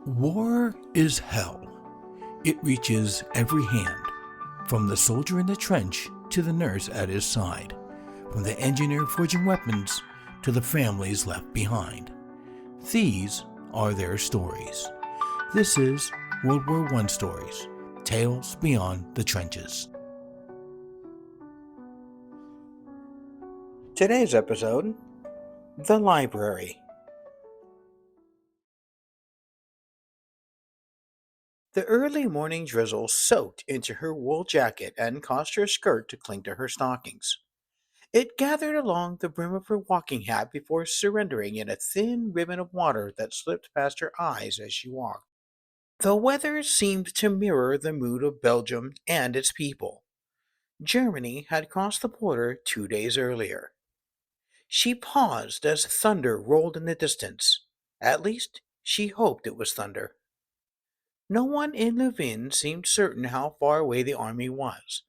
War is hell. It reaches every hand, from the soldier in the trench to the nurse at his side, from the engineer forging weapons to the families left behind. These are their stories. This is World War I Stories, Tales Beyond the Trenches. Today's episode, The Library. The early morning drizzle soaked into her wool jacket and caused her skirt to cling to her stockings. It gathered along the brim of her walking hat before surrendering in a thin ribbon of water that slipped past her eyes as she walked. The weather seemed to mirror the mood of Belgium and its people. Germany had crossed the border 2 days earlier. She paused as thunder rolled in the distance. At least, she hoped it was thunder. No one in Leuven seemed certain how far away the army was.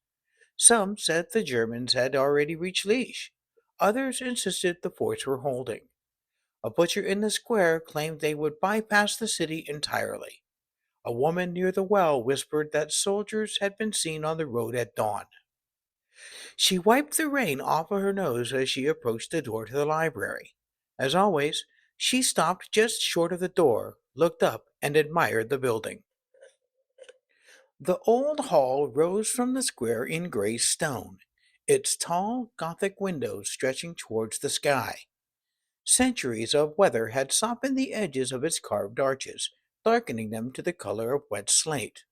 Some said the Germans had already reached Liège. Others insisted the forts were holding. A butcher in the square claimed they would bypass the city entirely. A woman near the well whispered that soldiers had been seen on the road at dawn. She wiped the rain off of her nose as she approached the door to the library. As always, she stopped just short of the door, looked up, and admired the building. The old hall rose from the square in gray stone, its tall Gothic windows stretching towards the sky. Centuries of weather had softened the edges of its carved arches, darkening them to the color of wet slate.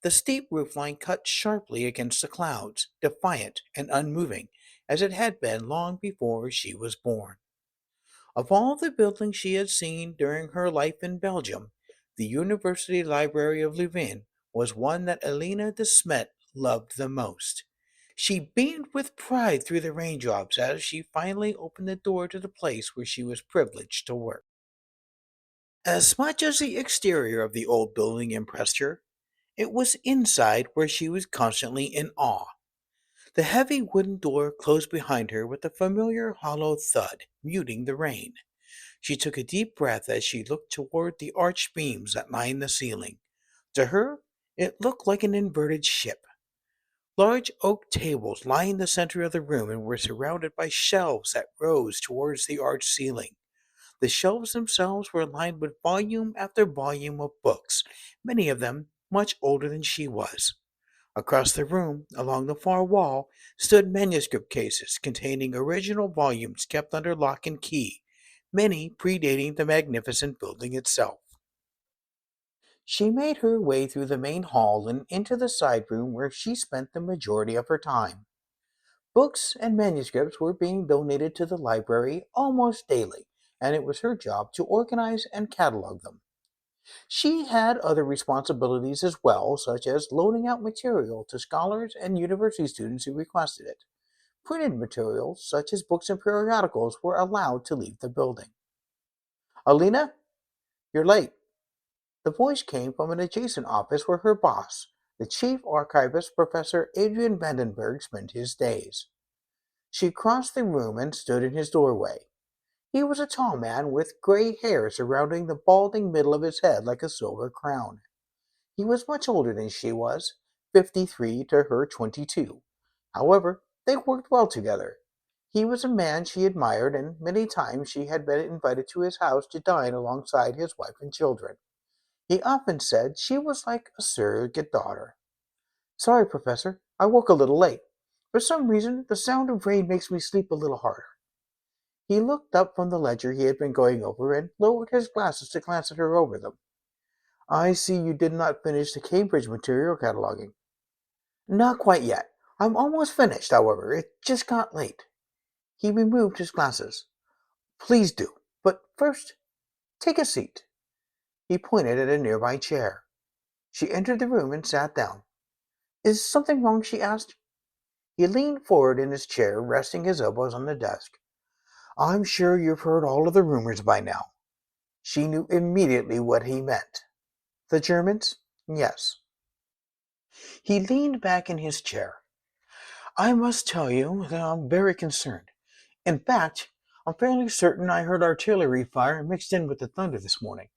The steep roofline cut sharply against the clouds, defiant and unmoving, as it had been long before she was born. Of all the buildings she had seen during her life in Belgium, the University Library of Leuven was one that Elina de Smet loved the most. She beamed with pride through the raindrops as she finally opened the door to the place where she was privileged to work. As much as the exterior of the old building impressed her, it was inside where she was constantly in awe. The heavy wooden door closed behind her with a familiar hollow thud, muting the rain. She took a deep breath as she looked toward the arched beams that lined the ceiling. To her, it looked like an inverted ship. Large oak tables lined the center of the room and were surrounded by shelves that rose towards the arched ceiling. The shelves themselves were lined with volume after volume of books, many of them much older than she was. Across the room, along the far wall, stood manuscript cases containing original volumes kept under lock and key, many predating the magnificent building itself. She made her way through the main hall and into the side room where she spent the majority of her time. Books and manuscripts were being donated to the library almost daily, and it was her job to organize and catalog them. She had other responsibilities as well, such as loaning out material to scholars and university students who requested it. Printed materials, such as books and periodicals, were allowed to leave the building. Alina, you're late. The voice came from an adjacent office where her boss, the chief archivist, Professor Adrian Vandenberg, spent his days. She crossed the room and stood in his doorway. He was a tall man with gray hair surrounding the balding middle of his head like a silver crown. He was much older than she was, 53 to her 22. However, they worked well together. He was a man she admired, and many times she had been invited to his house to dine alongside his wife and children. He often said she was like a surrogate daughter. Sorry, Professor, I woke a little late. For some reason, the sound of rain makes me sleep a little harder. He looked up from the ledger he had been going over and lowered his glasses to glance at her over them. I see you did not finish the Cambridge material cataloging. Not quite yet. I'm almost finished, however. It just got late. He removed his glasses. Please do. But first, take a seat. He pointed at a nearby chair. She entered the room and sat down. Is something wrong? She asked. He leaned forward in his chair, resting his elbows on the desk. I'm sure you've heard all of the rumors by now. She knew immediately what he meant. The Germans? Yes. He leaned back in his chair. I must tell you that I'm very concerned. In fact, I'm fairly certain I heard artillery fire mixed in with the thunder this morning.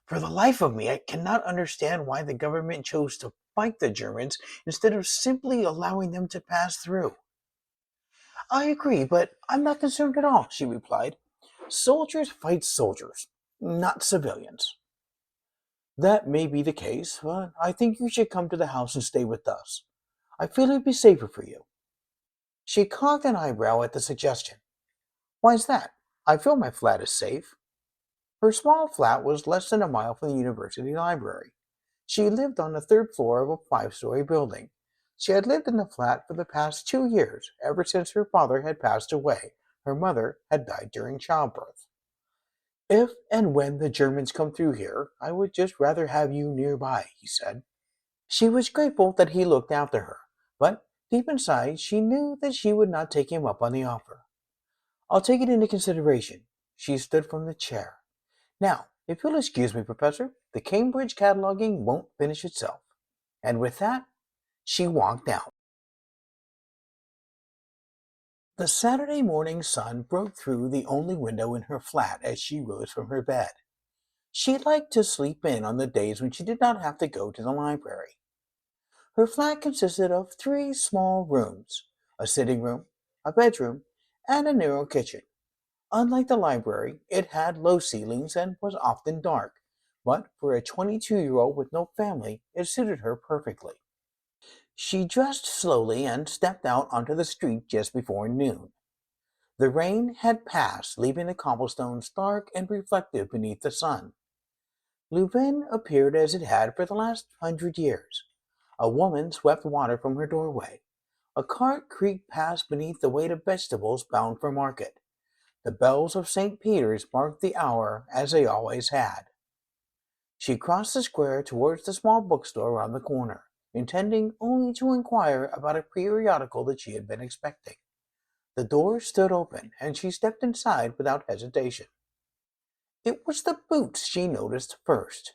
For the life of me, I cannot understand why the government chose to fight the Germans instead of simply allowing them to pass through. I agree, but I'm not concerned at all, she replied. Soldiers fight soldiers, not civilians. That may be the case, but I think you should come to the house and stay with us. I feel it'd be safer for you. She cocked an eyebrow at the suggestion. Why's that? I feel my flat is safe. Her small flat was less than a mile from the university library. She lived on the third floor of a 5-story building. She had lived in the flat for the past 2 years, ever since her father had passed away. Her mother had died during childbirth. If and when the Germans come through here, I would just rather have you nearby, he said. She was grateful that he looked after her, but deep inside she knew that she would not take him up on the offer. I'll take it into consideration. She stood from the chair. Now, if you'll excuse me, Professor, the Cambridge cataloging won't finish itself. And with that, she walked out. The Saturday morning sun broke through the only window in her flat as she rose from her bed. She liked to sleep in on the days when she did not have to go to the library. Her flat consisted of 3 small rooms, a sitting room, a bedroom, and a narrow kitchen. Unlike the library, it had low ceilings and was often dark, but for a 22-year-old with no family, it suited her perfectly. She dressed slowly and stepped out onto the street just before noon. The rain had passed, leaving the cobblestones dark and reflective beneath the sun. Leuven appeared as it had for the last 100 years. A woman swept water from her doorway. A cart creaked past beneath the weight of vegetables bound for market. The bells of St. Peter's marked the hour as they always had. She crossed the square towards the small bookstore around the corner, intending only to inquire about a periodical that she had been expecting. The door stood open, and she stepped inside without hesitation. It was the boots she noticed first.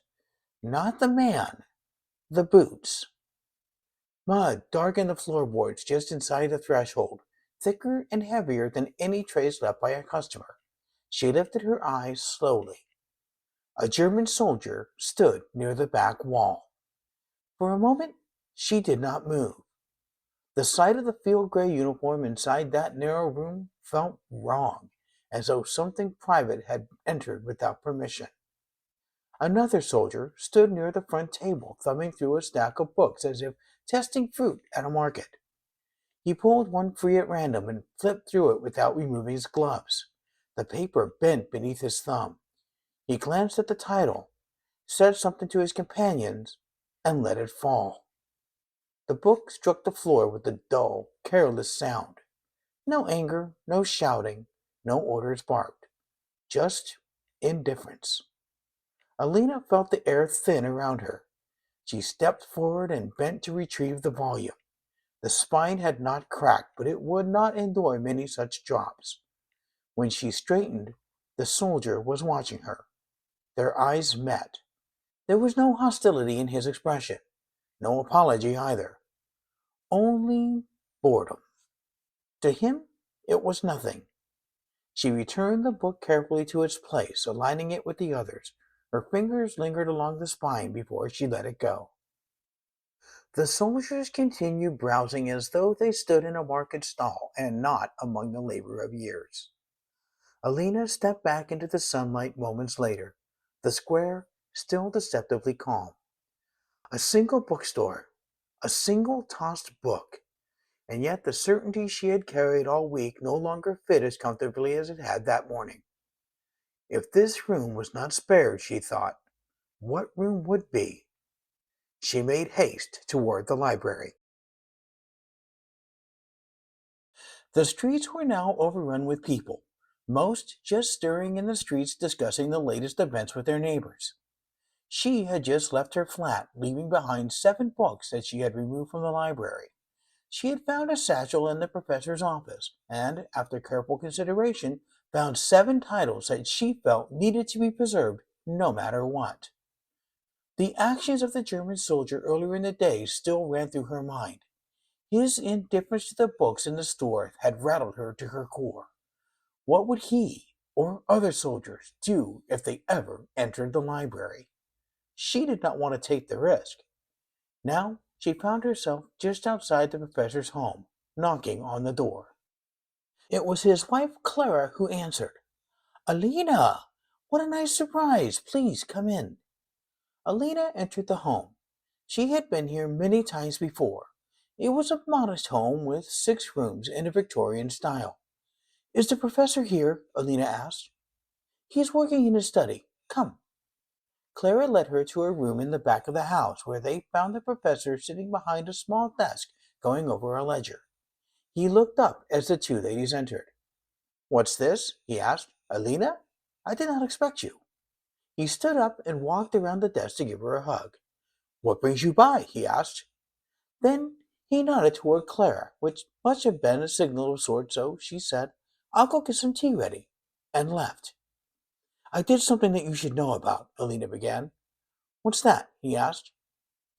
Not the man, the boots. Mud darkened the floorboards just inside the threshold, thicker and heavier than any trace left by a customer. She lifted her eyes slowly. A German soldier stood near the back wall. For a moment, she did not move. The sight of the field gray uniform inside that narrow room felt wrong, as though something private had entered without permission. Another soldier stood near the front table, thumbing through a stack of books as if testing fruit at a market. He pulled one free at random and flipped through it without removing his gloves. The paper bent beneath his thumb. He glanced at the title, said something to his companions, and let it fall. The book struck the floor with a dull, careless sound. No anger, no shouting, no orders barked. Just indifference. Alina felt the air thin around her. She stepped forward and bent to retrieve the volume. The spine had not cracked, but it would not endure many such drops. When she straightened, the soldier was watching her. Their eyes met. There was no hostility in his expression, no apology either. Only boredom. To him, it was nothing. She returned the book carefully to its place, aligning it with the others. Her fingers lingered along the spine before she let it go. The soldiers continued browsing as though they stood in a market stall and not among the labor of years. Alina stepped back into the sunlight moments later, the square still deceptively calm. A single bookstore, a single tossed book, and yet the certainty she had carried all week no longer fit as comfortably as it had that morning. If this room was not spared, she thought, what room would be? She made haste toward the library. The streets were now overrun with people, most just stirring in the streets discussing the latest events with their neighbors. She had just left her flat, leaving behind 7 books that she had removed from the library. She had found a satchel in the professor's office, and, after careful consideration, found 7 titles that she felt needed to be preserved no matter what. The actions of the German soldier earlier in the day still ran through her mind. His indifference to the books in the store had rattled her to her core. What would he, or other soldiers, do if they ever entered the library? She did not want to take the risk. Now she found herself just outside the professor's home, knocking on the door. It was his wife Clara who answered. Alina! What a nice surprise! Please come in. Alina entered the home. She had been here many times before. It was a modest home with 6 rooms in a Victorian style. Is the professor here? Alina asked. He is working in his study. Come. Clara led her to a room in the back of the house where they found the professor sitting behind a small desk going over a ledger. He looked up as the 2 ladies entered. What's this? He asked. Alina? I did not expect you. He stood up and walked around the desk to give her a hug. What brings you by? He asked. Then he nodded toward Clara, which must have been a signal of sorts, so she said, I'll go get some tea ready, and left. I did something that you should know about, Alina began. What's that? He asked.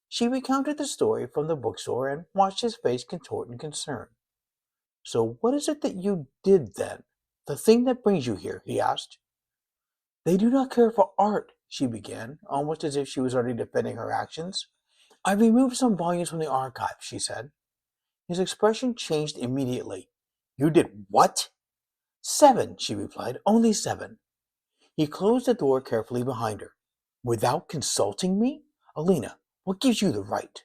She recounted the story from the bookstore and watched his face contort in concern. So what is it that you did then? The thing that brings you here? He asked. They do not care for art, she began, almost as if she was already defending her actions. I removed some volumes from the archive, she said. His expression changed immediately. You did what? 7, she replied. Only 7. He closed the door carefully behind her. Without consulting me? Alina, what gives you the right?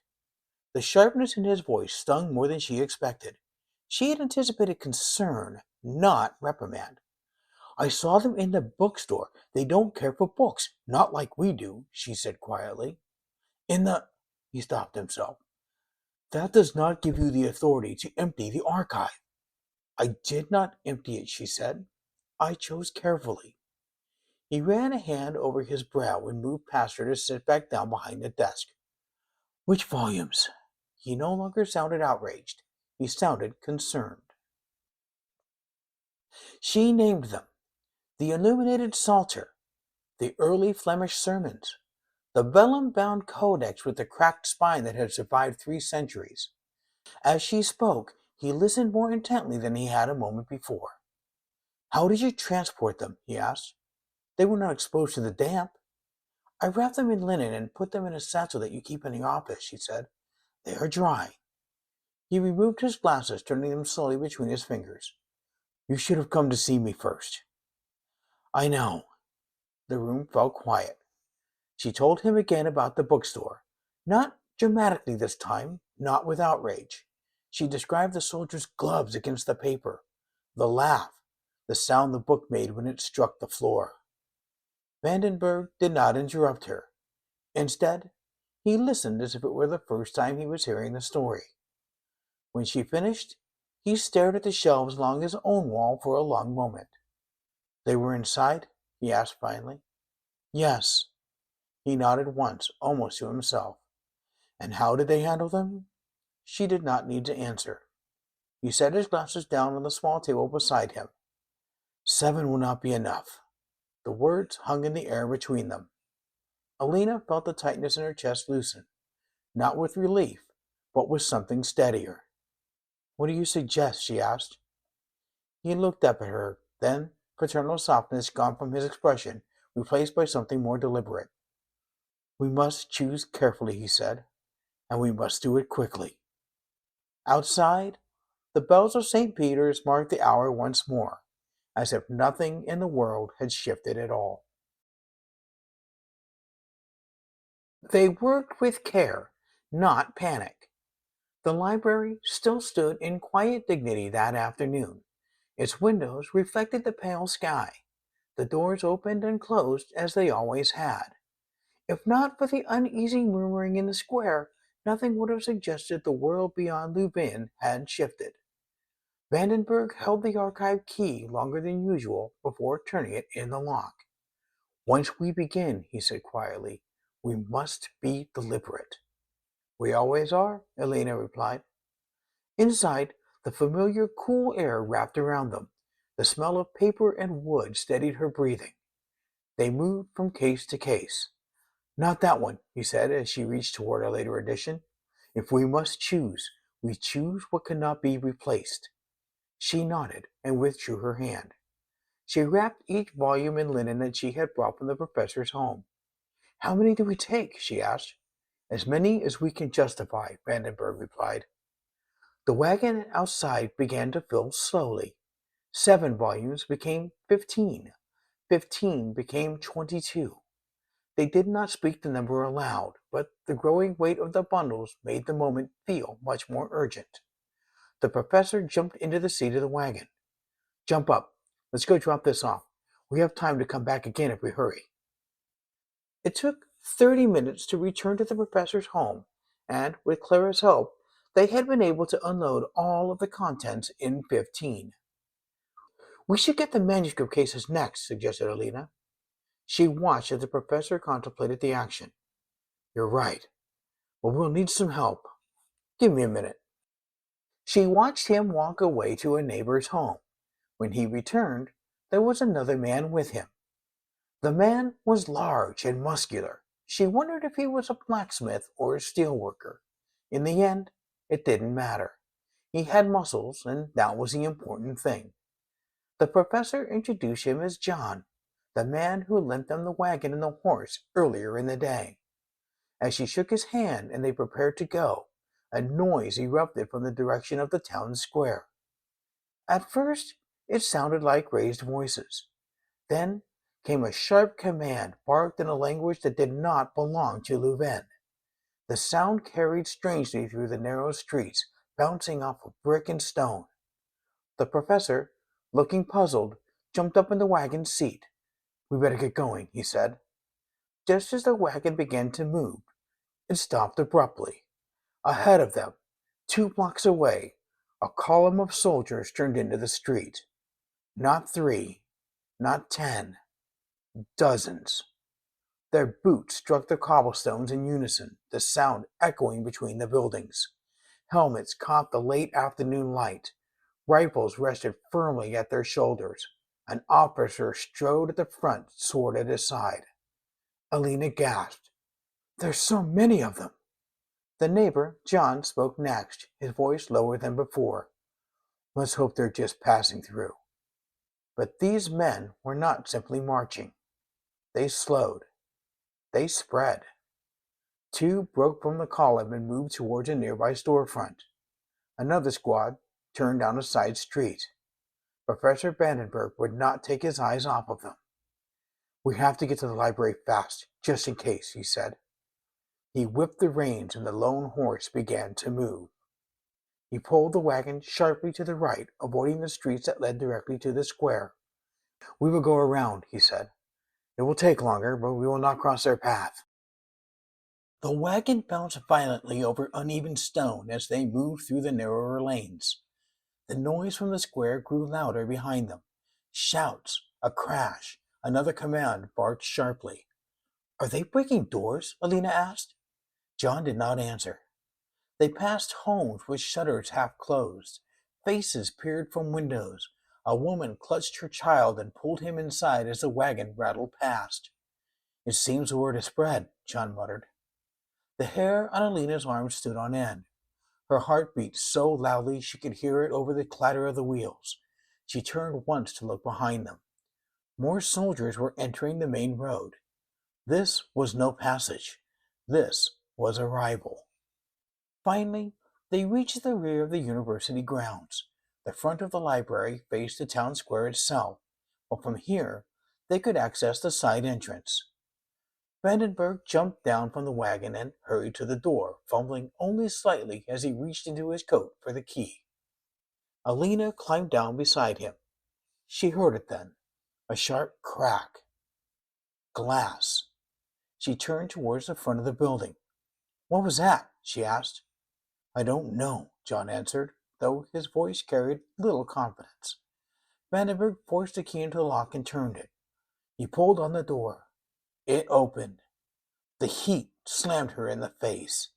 The sharpness in his voice stung more than she expected. She had anticipated concern, not reprimand. I saw them in the bookstore. They don't care for books, not like we do, she said quietly. In the... He stopped himself. That does not give you the authority to empty the archive. I did not empty it, she said. I chose carefully. He ran a hand over his brow and moved past her to sit back down behind the desk. Which volumes? He no longer sounded outraged. He sounded concerned. She named them. The illuminated Psalter, the early Flemish sermons, the vellum-bound codex with the cracked spine that had survived 3 centuries. As she spoke, he listened more intently than he had a moment before. How did you transport them? He asked. They were not exposed to the damp. I wrapped them in linen and put them in a satchel that you keep in the office, she said. They are dry. He removed his glasses, turning them slowly between his fingers. You should have come to see me first. I know. The room fell quiet. She told him again about the bookstore. Not dramatically this time, not with outrage. She described the soldier's gloves against the paper, the laugh, the sound the book made when it struck the floor. Vandenberg did not interrupt her. Instead, he listened as if it were the first time he was hearing the story. When she finished, he stared at the shelves along his own wall for a long moment. They were inside? He asked finally. Yes. He nodded once, almost to himself. And how did they handle them? She did not need to answer. He set his glasses down on the small table beside him. 7 will not be enough. The words hung in the air between them. Alina felt the tightness in her chest loosen, not with relief, but with something steadier. What do you suggest? She asked. He looked up at her, then, paternal softness gone from his expression, replaced by something more deliberate. We must choose carefully, he said, and we must do it quickly. Outside, the bells of St. Peter's marked the hour once more, as if nothing in the world had shifted at all. They worked with care, not panic. The library still stood in quiet dignity that afternoon. Its windows reflected the pale sky. The doors opened and closed as they always had. If not for the uneasy murmuring in the square, nothing would have suggested the world beyond Leuven had shifted. Vandenberg held the archive key longer than usual before turning it in the lock. Once we begin, he said quietly, we must be deliberate. We always are, Elena replied. Inside, the familiar cool air wrapped around them. The smell of paper and wood steadied her breathing. They moved from case to case. Not that one, he said as she reached toward a later edition. If we must choose, we choose what cannot be replaced. She nodded and withdrew her hand. She wrapped each volume in linen that she had brought from the professor's home. How many do we take? She asked. As many as we can justify, Vandenberg replied. The wagon outside began to fill slowly. 7 volumes became 15. 15 became 22. They did not speak the number aloud, but the growing weight of the bundles made the moment feel much more urgent. The professor jumped into the seat of the wagon. Jump up. Let's go drop this off. We have time to come back again if we hurry. It took 30 minutes to return to the professor's home, and with Clara's help, they had been able to unload all of the contents in 15. We should get the manuscript cases next, suggested Elina. She watched as the professor contemplated the action. You're right, but we'll need some help. Give me a minute. She watched him walk away to a neighbor's home. When he returned, there was another man with him. The man was large and muscular. She wondered if he was a blacksmith or a steel worker. In the end, it didn't matter. He had muscles, and that was the important thing. The professor introduced him as John, the man who lent them the wagon and the horse earlier in the day. As she shook his hand and they prepared to go, a noise erupted from the direction of the town square. At first, it sounded like raised voices. Then came a sharp command barked in a language that did not belong to Leuven. The sound carried strangely through the narrow streets, bouncing off of brick and stone. The professor, looking puzzled, jumped up in the wagon's seat. We better get going, he said. Just as the wagon began to move, it stopped abruptly. Ahead of them, 2 blocks away, a column of soldiers turned into the street. Not 3, not 10, dozens. Their boots struck the cobblestones in unison, the sound echoing between the buildings. Helmets caught the late afternoon light. Rifles rested firmly at their shoulders. An officer strode at the front, sword at his side. Elina gasped. There's so many of them. The neighbor, John, spoke next, his voice lower than before. Let's hope they're just passing through. But these men were not simply marching. They slowed. They spread. 2 broke from the column and moved towards a nearby storefront. Another squad turned down a side street. Professor Vandenberg would not take his eyes off of them. We have to get to the library fast, just in case, he said. He whipped the reins and the lone horse began to move. He pulled the wagon sharply to the right, avoiding the streets that led directly to the square. We will go around, he said. It will take longer, but we will not cross their path. The wagon bounced violently over uneven stone as they moved through the narrower lanes. The noise from the square grew louder behind them. Shouts, a crash, another command barked sharply. Are they breaking doors? Elina asked. John did not answer. They passed homes with shutters half closed. Faces peered from windows. A woman clutched her child and pulled him inside as the wagon rattled past. It seems the word has spread, John muttered. The hair on Alina's arm stood on end. Her heart beat so loudly she could hear it over the clatter of the wheels. She turned once to look behind them. More soldiers were entering the main road. This was no passage. This was arrival. Finally, they reached the rear of the university grounds. The front of the library faced the town square itself, but from here they could access the side entrance. Vandenberg jumped down from the wagon and hurried to the door, fumbling only slightly as he reached into his coat for the key. Elina climbed down beside him. She heard it then, a sharp crack. Glass. She turned towards the front of the building. What was that? She asked. I don't know, John answered, though his voice carried little confidence. Vandenberg forced the key into the lock and turned it. He pulled on the door. It opened. The heat slammed her in the face.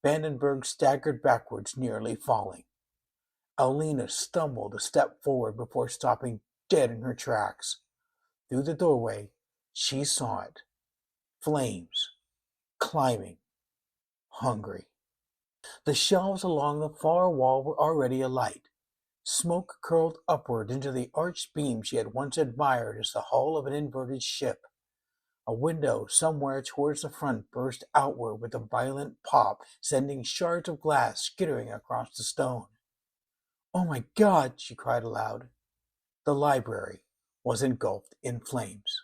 Vandenberg staggered backwards, nearly falling. Elina stumbled a step forward before stopping dead in her tracks. Through the doorway, she saw it. Flames. Climbing. Hungry. The shelves along the far wall were already alight. Smoke curled upward into the arched beam she had once admired as the hull of an inverted ship. A window somewhere towards the front burst outward with a violent pop, sending shards of glass skittering across the stone. "Oh my God!" she cried aloud. The library was engulfed in flames.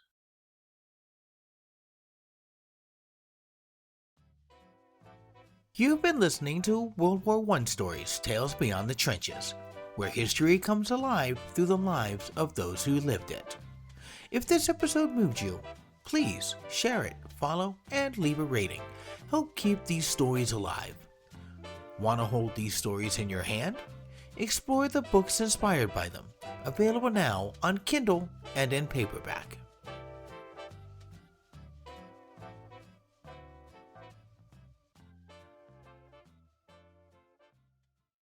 You've been listening to World War I Stories, Tales Beyond the Trenches, where history comes alive through the lives of those who lived it. If this episode moved you, please share it, follow, and leave a rating. Help keep these stories alive. Want to hold these stories in your hand? Explore the books inspired by them, available now on Kindle and in paperback.